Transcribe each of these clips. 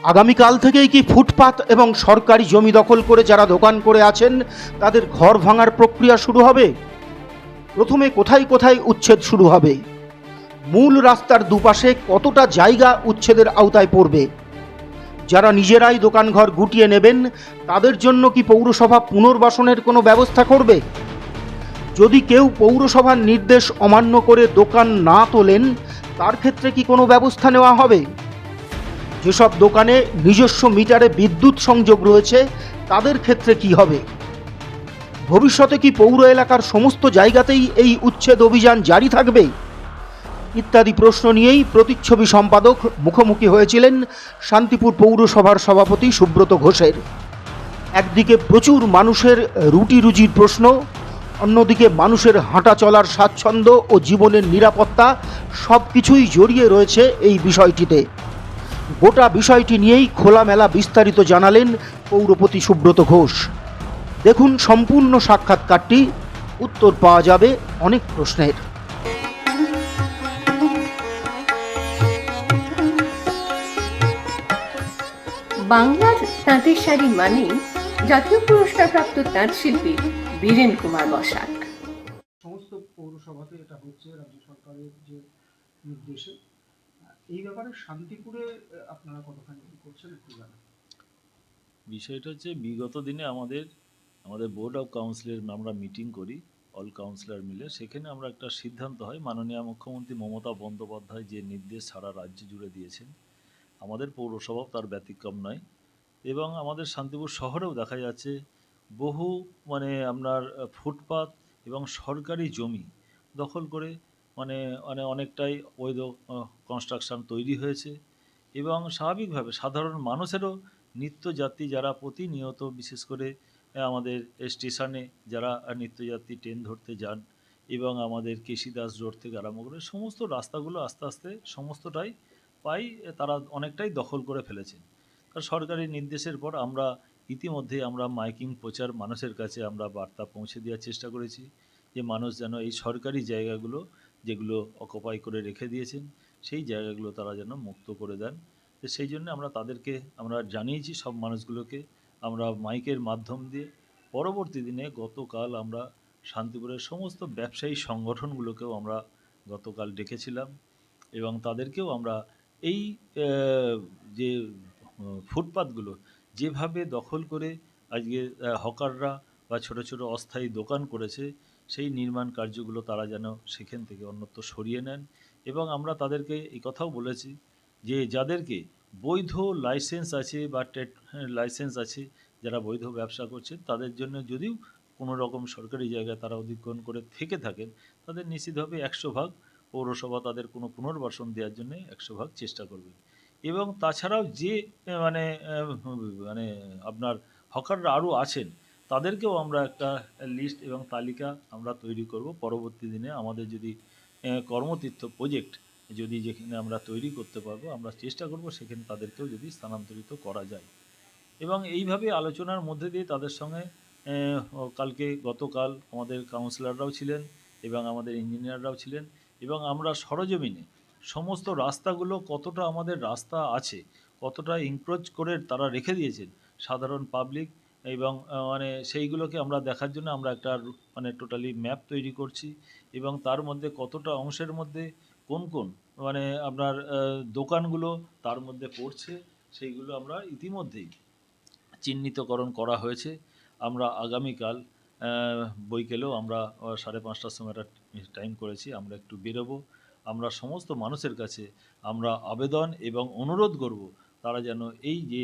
আগামীকাল থেকেই কি ফুটপাত এবং সরকারি জমি দখল করে যারা দোকান করে আছেন তাদের ঘর ভাঙার প্রক্রিয়া শুরু হবে? প্রথমে কোথায় কোথায় উচ্ছেদ শুরু হবে? মূল রাস্তার দুপাশে কতটা জায়গা উচ্ছেদের আওতায় পড়বে? যারা নিজেরাই দোকানঘর গুটিয়ে নেবেন তাদের জন্য কি পৌরসভা পুনর্বাসনের কোনো ব্যবস্থা করবে? যদি কেউ পৌরসভার নির্দেশ অমান্য করে দোকান না তোলেন তার ক্ষেত্রে কি কোনো ব্যবস্থা নেওয়া হবে? যেসব দোকানে নিজস্ব মিটারে বিদ্যুৎ সংযোগ রয়েছে তাদের ক্ষেত্রে কি হবে? ভবিষ্যতে কি পৌর এলাকার সমস্ত জায়গাতেই এই উচ্ছেদ অভিযান জারি থাকবে? ইত্যাদি প্রশ্ন নিয়েই প্রতিচ্ছবি সম্পাদক মুখোমুখি হয়েছিলেন শান্তিপুর পৌরসভার সভাপতি সুব্রত ঘোষের। একদিকে প্রচুর মানুষের রুটি রুজির প্রশ্ন, অন্যদিকে মানুষের হাঁটা চলার স্বাচ্ছন্দ্য ও জীবনের নিরাপত্তা সব কিছুই জড়িয়ে রয়েছে এই বিষয়টিতে। গোটা বিষয়টি নিয়েই খোলামেলা বিস্তারিত জানালেন পৌরপতি সুব্রত ঘোষ। দেখুন সম্পূর্ণ সাক্ষাৎকারটি, উত্তর পাওয়া যাবে অনেক প্রশ্নের। বাংলার তাঁতের শাড়ি মানেই জাতীয় পুরস্কারপ্রাপ্ত তাঁত শিল্পী বীরেন কুমার বসাক। সমস্ত পৌরসভাতে এটা হচ্ছে রাজ্য সরকারের যে নির্দেশে। এই ব্যাপারে শান্তিপুরে আপনারা কতখানি কি করছেন একটু জানান। বিষয়টা হচ্ছে বিগত দিনে আমাদের বোর্ড অফ কাউন্সিলের আমরা মিটিং করি, অল কাউন্সিলর মিলে। সেখানে আমরা একটা সিদ্ধান্ত হয়, মাননীয় মুখ্যমন্ত্রী মমতা বন্দ্যোপাধ্যায় যে নির্দেশ সারা রাজ্য জুড়ে দিয়েছেন, আমাদের পৌরসভাও তার ব্যতিক্রম নয়। এবং আমাদের শান্তিপুর শহরেও দেখা যাচ্ছে বহু আপনার ফুটপাত এবং সরকারি জমি দখল করে অনেকটাই অবৈধ কনস্ট্রাকশন তৈরি হয়েছে। এবং স্বাভাবিকভাবে সাধারণ মানুষেরও নিত্যযাত্রী যারা প্রতিনিয়ত, বিশেষ করে আমাদের স্টেশনে যারা নিত্যযাত্রী ট্রেন ধরতে যান, এবং আমাদের কেশিদাস রোড থেকে আরম্ভ করে সমস্ত রাস্তাগুলো আস্তে আস্তে সমস্তটাই তারা অনেকটাই দখল করে ফেলেছেন। আর সরকারি নির্দেশের পর আমরা ইতিমধ্যে মাইকিং প্রচার মানুষের কাছে আমরা বার্তা পৌঁছে দেওয়ার চেষ্টা করেছি যে মানুষ যেন এই সরকারি জায়গাগুলো যেগুলো অকুপাই করে রেখে দিয়েছেন সেই জায়গাগুলো তারা যেন মুক্ত করে দেন। তো সেই জন্য তাদেরকে আমরা জানিয়েছি, সব মানুষগুলোকে আমরা মাইকের মাধ্যম দিয়ে। পরবর্তী দিনে গতকাল আমরা শান্তিপুরের সমস্ত ব্যবসায়ী সংগঠনগুলোকেও আমরা গতকাল ডেকেছিলাম এবং তাদেরকেও আমরা এই যে ফুটপাতগুলো যেভাবে দখল করে আজকে হকাররা বা ছোট ছোট অস্থায়ী দোকান করেছে, সেই নির্মাণ কার্যগুলো তারা যেন সেখান থেকে অন্যত্র সরিয়ে নেন। এবং আমরা তাদেরকে এই কথাও বলেছি যে যাদেরকে বৈধ লাইসেন্স আছে বা ট্রেড লাইসেন্স আছে, যারা বৈধ ব্যবসা করছেন, তাদের জন্য যদিও কোনো রকম সরকারি জায়গায় তারা অধিগ্রহণ করে থেকে থাকেন, তাদের নিশ্চিতভাবে 100% পৌরসভা তাদের কোনো পুনর্বাসন দেওয়ার জন্য 100% চেষ্টা করবে। এবং তাছাড়াও যে মানে মানে আপনার হকাররা আরও আছেন, তাদেরকেও আমরা একটা লিস্ট এবং তালিকা আমরা তৈরি করব। পরবর্তী দিনে আমাদের যদি কর্মতীর্থ প্রজেক্ট যদি যেখানে আমরা তৈরি করতে পারবো, আমরা চেষ্টা করব সেখানে তাদেরকেও যদি স্থানান্তরিত করা যায়। এবং এইভাবে আলোচনার মধ্যে দিয়ে তাদের সঙ্গে গতকাল আমাদের কাউন্সিলররাও ছিলেন এবং আমাদের ইঞ্জিনিয়াররাও ছিলেন, এবং আমরা সরজমিনে সমস্ত রাস্তাগুলো কতটা আমাদের রাস্তা আছে, কতটা ইনক্রোচ করে তারা রেখে দিয়েছেন সাধারণ পাবলিক, এবং সেইগুলোকে আমরা দেখার জন্য আমরা একটা টোটালি ম্যাপ তৈরি করছি। এবং তার মধ্যে কতটা অংশের মধ্যে কোন কোন আপনার দোকানগুলো তার মধ্যে পড়ছে, সেইগুলো আমরা ইতিমধ্যেই চিহ্নিতকরণ করা হয়েছে। আমরা আগামীকাল বৈকালেও আমরা 5:30টার সময় একটা টাইম করেছি, আমরা একটু বেরোবো। আমরা সমস্ত মানুষের কাছে আমরা আবেদন এবং অনুরোধ করব, তারা যেন এই যে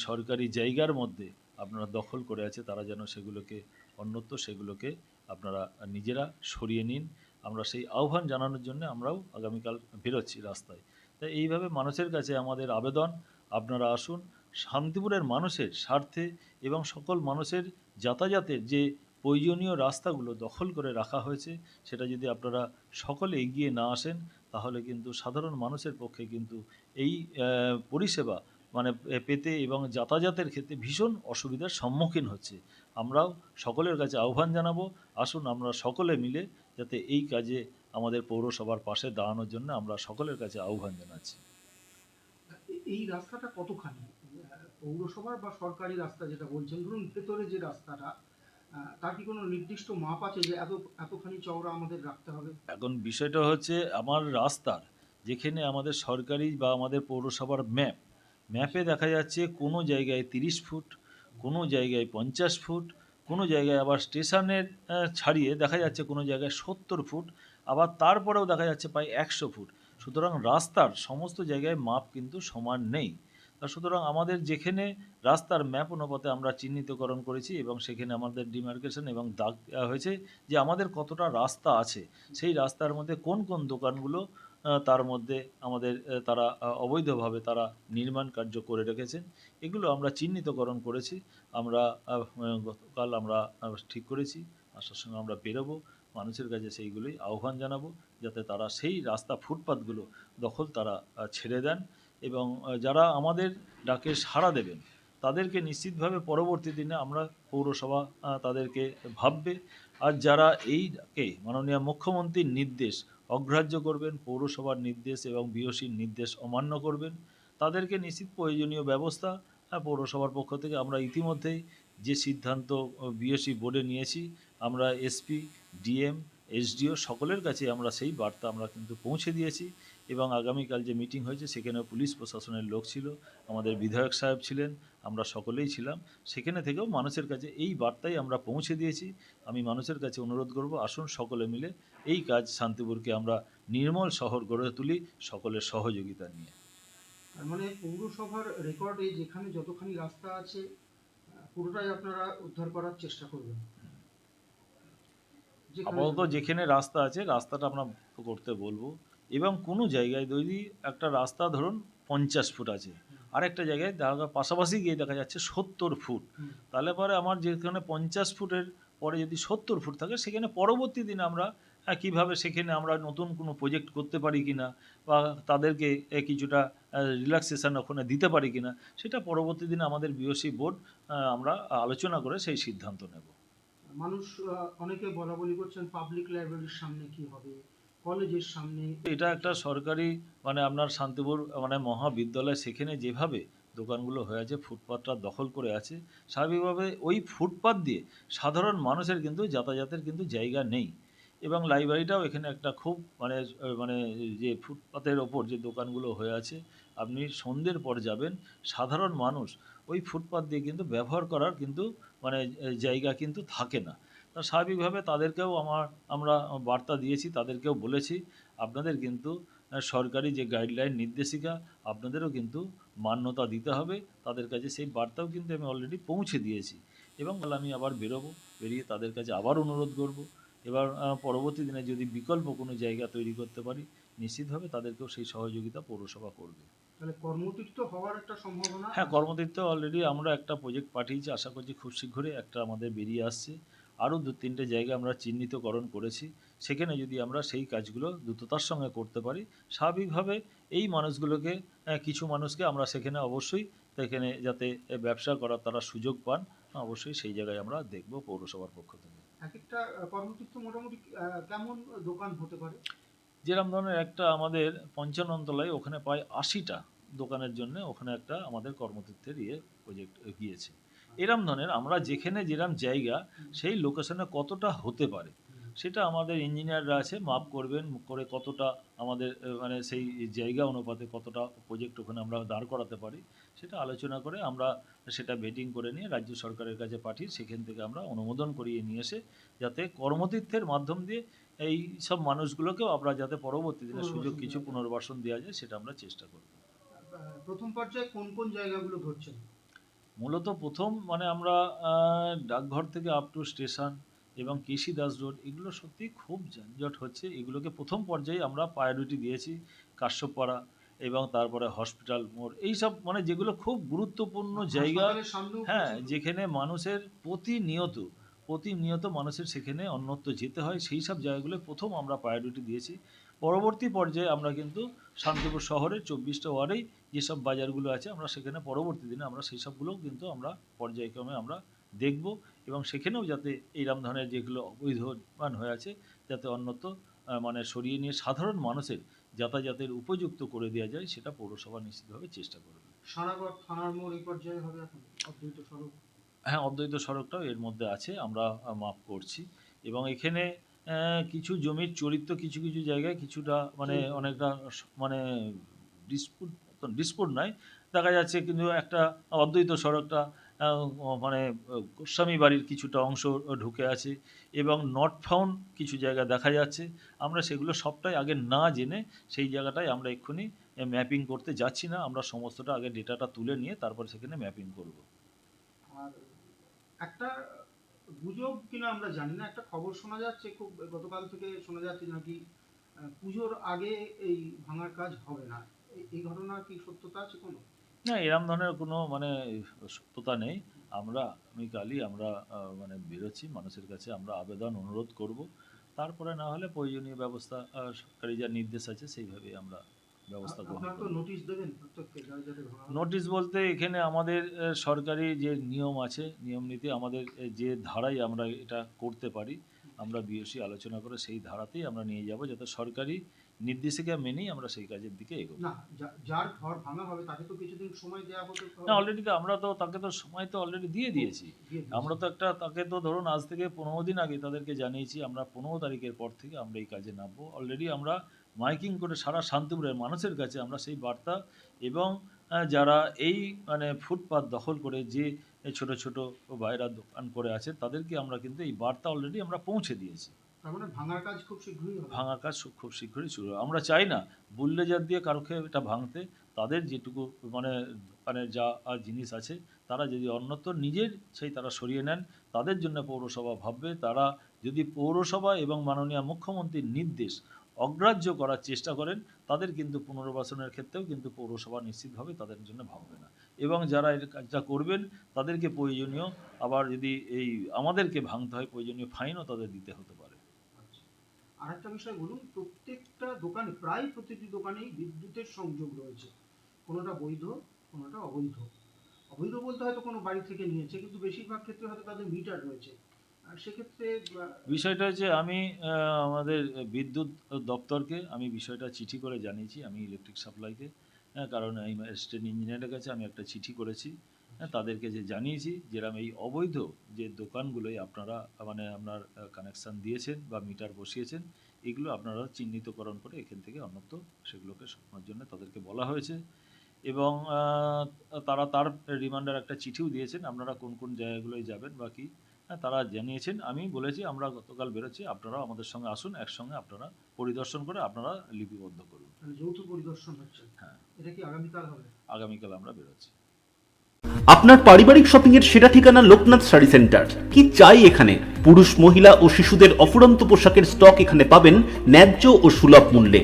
সরকারি জায়গার মধ্যে আপনারা দখল করে আছে, তারা যেন সেগুলোকে আপনারা নিজেরা সরিয়ে নিন। আমরা সেই আহ্বান জানানোর জন্য আমরাও আগামীকাল বেরোচ্ছি রাস্তায়। তাই এইভাবে মানুষের কাছে আমাদের আবেদন, আপনারা আসুন। শান্তিপুরের মানুষের স্বার্থে এবং সকল মানুষের যাতায়াতের যে প্রয়োজনীয় রাস্তাগুলো দখল করে রাখা হয়েছে, সেটা যদি আপনারা সকলে এগিয়ে না আসেন, তাহলে কিন্তু সাধারণ মানুষের পক্ষে কিন্তু এই পরিষেবা পেতে এবং যাতায়াতের ক্ষেত্রে ভীষণ অসুবিধার সম্মুখীন হচ্ছে। আমরাও সকলের কাছে আহ্বান জানাবো, আসুন আমরা সকলে মিলে যাতে এই কাজে আমাদের পৌরসভার পাশে দাঁড়ানোর জন্য আমরা সকলের কাছে আহ্বান জানাচ্ছি। এই রাস্তাটা কতখানি পৌরসভার বা সরকারি রাস্তা যেটা বলছেন, ধরুন ভেতরে যে রাস্তাটা, তার কি কোনো নির্দিষ্ট মাপ আছে যে এতখানি চওড়া আমাদের রাখতে হবে? এখন বিষয়টা হচ্ছে আমার রাস্তার যেখানে আমাদের সরকারি বা আমাদের পৌরসভার ম্যাপে দেখা যাচ্ছে কোনো জায়গায় 30 ফুট, কোনো জায়গায় 50 ফুট, কোনো জায়গায় আবার স্টেশনের ছাড়িয়ে দেখা যাচ্ছে কোনো জায়গায় 70 ফুট, আবার তারপরেও দেখা যাচ্ছে প্রায় 100 ফুট। সুতরাং রাস্তার সমস্ত জায়গায় মাপ কিন্তু সমান নেই। তা সুতরাং আমাদের যেখানে রাস্তার ম্যাপ অনুপাতে আমরা চিহ্নিতকরণ করেছি এবং সেখানে আমাদের ডিমার্কেশন এবং দাগ দেওয়া হয়েছে যে আমাদের কতটা রাস্তা আছে, সেই রাস্তার মধ্যে কোন কোন দোকানগুলো তার মধ্যে আমাদের তারা অবৈধভাবে তারা নির্মাণ কার্য করে রেখেছেন, এগুলো আমরা চিহ্নিতকরণ করেছি। আমরা গতকাল আমরা ঠিক করেছি আসার সঙ্গে আমরা বেরোবো, মানুষের কাছে সেইগুলোই আহ্বান জানাবো যাতে তারা সেই রাস্তা ফুটপাতগুলো দখল তারা ছেড়ে দেন এবং যারা আমাদের ডাকে সাড়া দেবেন তাদেরকে নিশ্চিতভাবে পরবর্তী দিনে আমরা পৌরসভা তাদেরকে ভাববে। আর যারা এই ডাকে মাননীয় মুখ্যমন্ত্রীর নির্দেশ অগ্রাহ্য করবেন, পৌরসভার নির্দেশ এবং বিওসির নির্দেশ অমান্য করবেন, তাদেরকে নিশ্চিত প্রয়োজনীয় ব্যবস্থা পৌরসভার পক্ষ থেকে আমরা ইতিমধ্যেই যে সিদ্ধান্ত বিওসি বোর্ডে নিয়েছি, আমরা এসপি, ডিএম, এসডিও সকলের কাছে আমরা সেই বার্তা আমরা কিন্তু পৌঁছে দিয়েছি এবং আগামীকাল যে মিটিং হয়েছে সেখানেও পুলিশ প্রশাসনের লোক ছিল, আমাদের বিধায়ক সাহেব ছিলেন, আমরা সকলেই ছিলাম। সেখানে থেকেও মানুষের কাছে এই বার্তাই আমরা পৌঁছে দিয়েছি। আমি মানুষের কাছে অনুরোধ করব, আসুন সকলে মিলে এই কাজ শান্তিপুরকে আমরা নির্মল শহর গড়ে তুলি সকলের সহযোগিতা নিয়ে। তার মানে পৌরসভার রেকর্ডে যেখানে যতখানি রাস্তা আছে পুরোটাই আপনারা উদ্ধার করার চেষ্টা করবেন। আপাতত যেখানে রাস্তা আছে রাস্তাটা আমরা করতে বলবো এবং কোনো জায়গায় যদি একটা রাস্তা ধরুন 50 ফুট আছে, আরেকটা জায়গায় পাশাপাশি গিয়ে দেখা যাচ্ছে 70 ফুট, তাহলে পরে আমার যেখানে 50 ফুটের পরে যদি 70 ফুট থাকে সেখানে পরবর্তী দিনে আমরা কীভাবে সেখানে আমরা নতুন কোনো প্রজেক্ট করতে পারি কিনা বা তাদেরকে কিছুটা রিল্যাক্সেশন ওখানে দিতে পারি কিনা, সেটা পরবর্তী দিনে আমাদের বিওসি বোর্ড আমরা আলোচনা করে সেই সিদ্ধান্ত নেব। মানুষ অনেকে বলা বলি করছেন পাবলিক লাইব্রেরির সামনে কি হবে, কলেজের সামনে। এটা একটা সরকারি মানে আপনার শান্তিপুর মানে মহাবিদ্যালয়, সেখানে যেভাবে দোকানগুলো হয়ে আছে, ফুটপাতটা দখল করে আছে, স্বাভাবিকভাবে ওই ফুটপাত দিয়ে সাধারণ মানুষের কিন্তু যাতায়াতের কিন্তু জায়গা নেই এবং লাইব্রেরিটাও এখানে একটা খুব মানে মানে যে ফুটপাতের ওপর যে দোকানগুলো হয়ে আছে, আপনি সন্ধ্যের পর যাবেন, সাধারণ মানুষ ওই ফুটপাত দিয়ে কিন্তু ব্যবহার করার কিন্তু মানে জায়গা কিন্তু থাকে না। তা স্বাভাবিকভাবে তাদেরকেও আমরা বার্তা দিয়েছি, তাদেরকেও বলেছি আপনাদের কিন্তু সরকারি যে গাইডলাইন নির্দেশিকা আপনাদেরও কিন্তু মান্যতা দিতে হবে, তাদের কাছে সেই বার্তাও কিন্তু আমি অলরেডি পৌঁছে দিয়েছি এবং আমি আবার বেরোবো, বেরিয়ে তাদের কাছে আবার অনুরোধ করব। এবার পরবর্তী দিনে যদি বিকল্প কোনো জায়গা তৈরি করতে পারি নিশ্চিতভাবে তাদেরকেও সেই সহযোগিতা পৌরসভা করবে। তাহলে কর্মতীর্থ হওয়ার একটা সম্ভাবনা? হ্যাঁ, কর্মতীর্থ অলরেডি আমরা একটা প্রজেক্ট পাঠিয়েছি, আশা করছি খুব শীঘ্রই একটা আমাদের বেরিয়ে আসছে। আরও 2-3টে জায়গা আমরা চিহ্নিতকরণ করেছি, সেখানে যদি আমরা সেই কাজগুলো দ্রুততার সঙ্গে করতে পারি, স্বাভাবিকভাবে এই মানুষগুলোকে কিছু মানুষকে আমরা সেখানে অবশ্যই সেখানে যাতে ব্যবসা করার তারা সুযোগ পান, অবশ্যই সেই জায়গায় আমরা দেখব পৌরসভার পক্ষ থেকে। এক একটা কর্মতীর্থ মোটামুটি কেমন দোকান হতে পারে? যেরকম ধরনের একটা আমাদের 55 তলায় ওখানে প্রায় 80টা দোকানের জন্য ওখানে একটা আমাদের কর্মতীর্থের প্রজেক্ট গিয়েছে। এরম ধরনের আমরা যেখানে যেরম জায়গা সেই লোকেশনে কতটা হতে পারে সেটা আমাদের ইঞ্জিনিয়াররা আছে, মাপ করবেন, করে কতটা আমাদের মানে সেই জায়গা অনুপাতে কতটা প্রজেক্ট ওখানে আমরা দাঁড় করাতে পারি সেটা আলোচনা করে আমরা সেটা ভেটিং করে নিয়ে রাজ্য সরকারের কাছে পাঠিয়ে সেখান থেকে আমরা অনুমোদন করিয়ে নিয়ে এসে যাতে কর্মতীর্থের মাধ্যম দিয়ে এই সব মানুষগুলোকেও আমরা যাতে পরবর্তী দিনে সুযোগ কিছু পুনর্বাসন দেওয়া যায় সেটা আমরা চেষ্টা করব। প্রথম পর্যায়ে কোন কোন জায়গাগুলো ধরছেন? মূলত প্রথম মানে আমরা ডাকঘর থেকে আপ টু স্টেশন এবং কেসি দাস রোড এগুলো সত্যি খুব যানজট হচ্ছে, এগুলোকে প্রথম পর্যায়ে আমরা প্রায়োরিটি দিয়েছি। কাশ্যপপাড়া এবং তারপরে হসপিটাল মোড়, এইসব মানে যেগুলো খুব গুরুত্বপূর্ণ জায়গা, হ্যাঁ, যেখানে মানুষের প্রতিনিয়ত মানুষের সেখানে অন্যত্র যেতে হয়, সেই সব জায়গাগুলো প্রথম আমরা প্রায়োরিটি দিয়েছি। পরবর্তী পর্যায়ে আমরা কিন্তু শান্তিপুর শহরের 24টা ওয়ার্ডেই যেসব বাজারগুলো আছে আমরা সেখানে পরবর্তী দিনে আমরা সেই সবগুলোও কিন্তু আমরা পর্যায়ক্রমে আমরা দেখব এবং সেখানেও যাতে এইরকম ধরনের যেগুলো অবৈধ হয়ে আছে যাতে অন্যত্র মানে সরিয়ে নিয়ে সাধারণ মানুষের যাতায়াতের উপযুক্ত করে দেওয়া যায়, সেটা পৌরসভা নিশ্চিতভাবে চেষ্টা করবে। সারাগড় থানার মোড় এই পর্যায়ে হবে এখন অদ্বৈত সড়ক? হ্যাঁ, অদ্বৈত সড়কটাও এর মধ্যে আছে, আমরা মাপ করছি এবং এখানে কিছু জমির চরিত্র কিছু কিছু জায়গায় কিছুটা মানে অনেকটা মানে ডিসপুট নয় দেখা যাচ্ছে, কিন্তু একটা অদ্বৈত সড়কটা মানে গোস্বামী বাড়ির কিছুটা অংশ ঢুকে আছে এবং নট ফাউন্ড কিছু জায়গা দেখা যাচ্ছে। আমরা সেগুলো সবটাই আগে না জেনে সেই জায়গাটায় আমরা এক্ষুনি ম্যাপিং করতে যাচ্ছি না, আমরা সমস্তটা আগে ডেটাটা তুলে নিয়ে তারপর সেখানে ম্যাপিং করব। আর একটা গুজব কিনা আমরা জানি না, একটা খবর শোনা যাচ্ছে, খুব গতকাল থেকে শোনা যাচ্ছে নাকি পুজোর আগে এই ভাঙার কাজ হবে না। এই ঘটনা কি সত্যতা আছে কোনো? না, এরম ধরনের কোনো মানে সত্যতা নেই। আমরা আগামীকালই আমরা মানে বেরোচ্ছি, মানুষের কাছে আমরা আবেদন অনুরোধ করব, তারপরে না হলে প্রয়োজনীয় ব্যবস্থা সরকারি যা নির্দেশ আছে সেইভাবেই আমরা ব্যবস্থা গ্রহণ আপনারা তো করব। নোটিশ দেবেন প্রত্যেককে যাতে ভাঙা? নোটিশ বলতে এখানে আমাদের সরকারি যে নিয়ম আছে, নিয়ম নীতি আমাদের যে ধারায় আমরা এটা করতে পারি, আমরা বিএসসি আলোচনা করে সেই ধারাতেই আমরা নিয়ে যাব, যাতে সরকারি নির্দেশিকা মেনেই আমরা সেই কাজের দিকে এগোবো। না, যার ঘর ভাঙা হবে তাকে তো কিছুদিন সময় দেওয়া হতে না, অলরেডি তো আমরা তো তাকে তো সময় তো অলরেডি দিয়ে দিয়েছি। আমরা তো একটা তাকে তো ধরুন আজ থেকে 15 দিন আগে তাদেরকে জানিয়েছি, আমরা 15 তারিখের পর থেকে আমরা এই কাজে নামবো। অলরেডি আমরা মাইকিং করে সারা শান্তিপুরের মানুষের কাছে আমরা সেই বার্তা এবং যারা এই মানে ফুটপাত দখল করে যে ছোট ছোট ভাইরা দোকান করে আছে তাদেরকে আমরা কিন্তু এই বার্তা অলরেডি আমরা পৌঁছে দিয়েছি। তার মানে ভাঙার কাজ খুব শীঘ্রই হবে? ভাঙার কাজ খুব শীঘ্রই শুরু হবে। আমরা চাই না বুলডোজার দিয়ে কারোকে এটা ভাঙতে, তাদের যেটুকু মানে মানে যা জিনিস আছে তারা যদি অন্যত্র নিজের সেই তারা সরিয়ে নেন, তাদের জন্য পৌরসভা ভাববে। তারা যদি পৌরসভা এবং মাননীয় মুখ্যমন্ত্রীর নির্দেশ অগ্রাহ্য করার চেষ্টা করেন, তাদের কিন্তু পুনর্বাসনের ক্ষেত্রেও কিন্তু পৌরসভা নিশ্চিতভাবে তাদের জন্য ভাববে না এবং যারা এই কাজটা করবেন তাদেরকে প্রয়োজনীয় আবার যদি এই আমাদেরকে ভাঙতে হয় প্রয়োজনীয় ফাইনও তাদের দিতে হতে পারে। আর একটা বিষয় বলুন, প্রত্যেকটা দোকানে প্রায় প্রতিটি দোকানেই বিদ্যুতের সংযোগ রয়েছে, কোনোটা বৈধ কোনোটা অবৈধ। অবৈধ বলতে হয়তো কোনো বাড়ি থেকে নিয়েছে, কিন্তু বেশিরভাগ ক্ষেত্রে হয়তো তাদের মিটার রয়েছে। আর সেক্ষেত্রে বিষয়টা হচ্ছে আমি আমাদের বিদ্যুৎ দপ্তরকে আমি বিষয়টা চিঠি করে জানিয়েছি, আমি ইলেকট্রিক সাপ্লাইকে, কারণ এই অ্যাসিস্ট্যান্ট ইঞ্জিনিয়ারের কাছে আমি একটা চিঠি করেছি, তাদেরকে যে জানিয়েছি যেরকম এই অবৈধ যে দোকানগুলোই আপনারা মানে আপনার কানেকশান দিয়েছেন বা মিটার বসিয়েছেন, এগুলো আপনারা চিহ্নিতকরণ করে এখান থেকে অন্যত্র সেগুলোকে সরানোর জন্য তাদেরকে বলা হয়েছে এবং তারা তার রিমান্ডার একটা চিঠিও দিয়েছেন, আপনারা কোন কোন জায়গাগুলোয় যাবেন বা কী তারা জানিয়েছেন। আমি বলেছি আমরা গতকাল বেরোচ্ছি, আপনারাও আমাদের সঙ্গে আসুন, একসঙ্গে আপনারা পরিদর্শন করে আপনারা লিপিবদ্ধ করুন। যৌথ পরিদর্শন হচ্ছে? হ্যাঁ, এটা কি আগামীকাল হবে? আগামীকাল আমরা বেরোচ্ছি। আপনার পারিবারিক শপিং এর সেরা ঠিকানা লোকনাথ শাড়ি সেন্টার। কি চাই এখানে? পুরুষ, মহিলা ও শিশুদের অফুরন্ত পোশাকের স্টক এখানে পাবেন ন্যায্য ও সুলভ মূল্যে।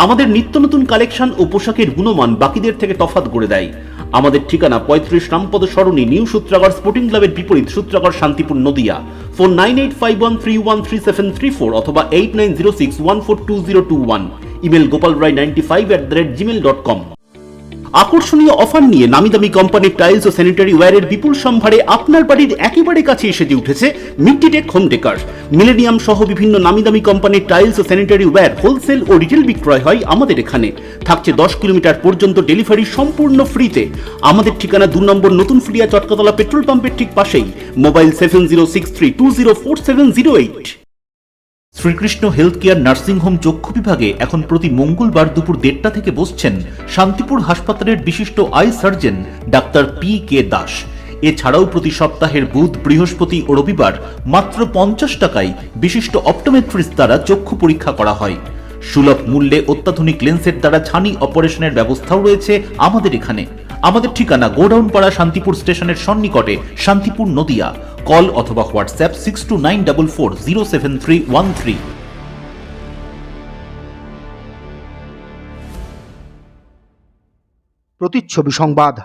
আমাদের নিত্য নতুন কালেকশন ও পোশাকের গুণমান বাকিদের থেকে তফাৎ করে দেয়। আমাদের ঠিকানা 35 রামপদ সরণি, নিউ সূত্রাগড় স্পোর্টিং ক্লাবের বিপরীত, সূত্রাগড়, শান্তিপুর, নদিয়া। ফোন 9851313734 অথবা 8906142021। Email gopalrai95@gmail.com। আকর্ষণীয় অফার নিয়ে নামি দামি কোম্পানির টাইলস ও স্যানিটারি ওয়্যারের বিপুল সম্ভারে আপনার বাড়ির একেবারে কাছে এসে উঠেছে মিট্টিটেক হোম ডেকার। মিলেনিয়াম সহ বিভিন্ন নামি দামি কোম্পানির টাইলস ও স্যানিটারি ওয়্যার হোলসেল ও রিটেল বিক্রয় হয় আমাদের এখানে। থাকছে 10 কিলোমিটার পর্যন্ত ডেলিভারি সম্পূর্ণ ফ্রিতে। আমাদের ঠিকানা 2 নম্বর নতুন ফ্রিয়া চটকাতলা পেট্রোল পাম্পের ঠিক পাশেই। Mobile 7063204708। Srikrishna health care nursing home চক্ষু বিভাগে এখন প্রতি মঙ্গলবার দুপুর 1:30টা থেকে বসছেন শান্তিপুর হাসপাতালের বিশিষ্ট I surgeon doctor PK Das. এছাড়াও প্রতি সপ্তাহের বুধ, বৃহস্পতি ও রবিবার মাত্র 50 টাকায় বিশিষ্ট অপটোমেট্রিস্ট দ্বারা চক্ষু পরীক্ষা করা হয়। সুলভ মূল্যে অত্যাধুনিক লেন্সের দ্বারা ছানি অপারেশনের ব্যবস্থাও রয়েছে আমাদের এখানে। আমাদের ঠিকানা গোডাউনপাড়া, শান্তিপুর স্টেশনের সন্নিকটে, শান্তিপুর, নদিয়া। কল অথবা হোয়াটসঅ্যাপ 6294407313। প্রতিচ্ছবি সংবাদ।